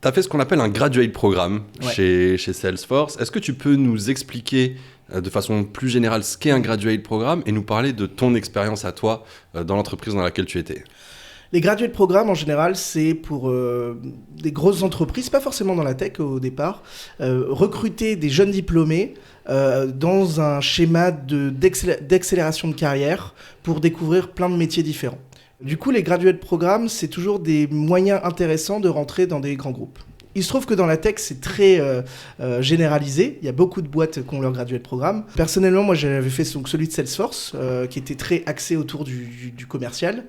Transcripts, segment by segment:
Tu as fait ce qu'on appelle un graduate programme chez Salesforce. Est-ce que tu peux nous expliquer de façon plus générale ce qu'est un graduate programme et nous parler de ton expérience à toi dans l'entreprise dans laquelle tu étais? Les graduate programmes, en général, c'est pour des grosses entreprises, pas forcément dans la tech au départ, recruter des jeunes diplômés dans un schéma d'accélération de carrière pour découvrir plein de métiers différents. Du coup, les graduate programmes, c'est toujours des moyens intéressants de rentrer dans des grands groupes. Il se trouve que dans la tech, c'est très généralisé. Il y a beaucoup de boîtes qui ont leur graduate programme. Personnellement, moi, j'avais fait donc, celui de Salesforce, qui était très axé autour du commercial.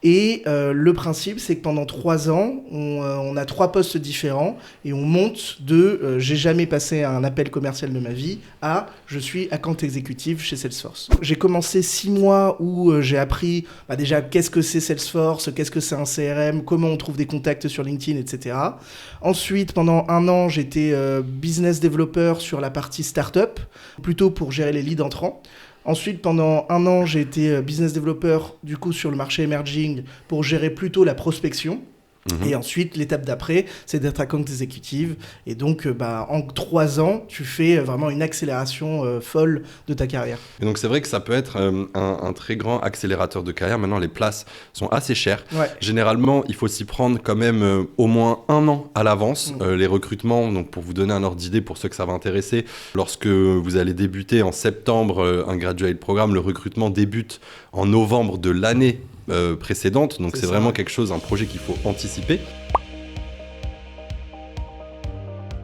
Et le principe, c'est que pendant 3 ans, on a 3 postes différents et on monte de j'ai jamais passé un appel commercial de ma vie à je suis account exécutive chez Salesforce. J'ai commencé 6 mois où j'ai appris déjà qu'est-ce que c'est Salesforce, qu'est-ce que c'est un CRM, comment on trouve des contacts sur LinkedIn, etc. Ensuite, pendant 1 an, j'étais business developer sur la partie startup, plutôt pour gérer les leads entrants. Ensuite, pendant 1 an, j'ai été business developer du coup sur le marché emerging pour gérer plutôt la prospection. Et ensuite, l'étape d'après, c'est d'être account exécutive. Et donc, en 3 ans, tu fais vraiment une accélération folle de ta carrière. Et donc, c'est vrai que ça peut être un très grand accélérateur de carrière. Maintenant, les places sont assez chères. Ouais. Généralement, il faut s'y prendre quand même au moins 1 an à l'avance. Les recrutements, donc pour vous donner un ordre d'idée, pour ceux que ça va intéresser, lorsque vous allez débuter en septembre un graduate programme, le recrutement débute en novembre de l'année précédente, donc c'est vraiment quelque chose, un projet qu'il faut anticiper.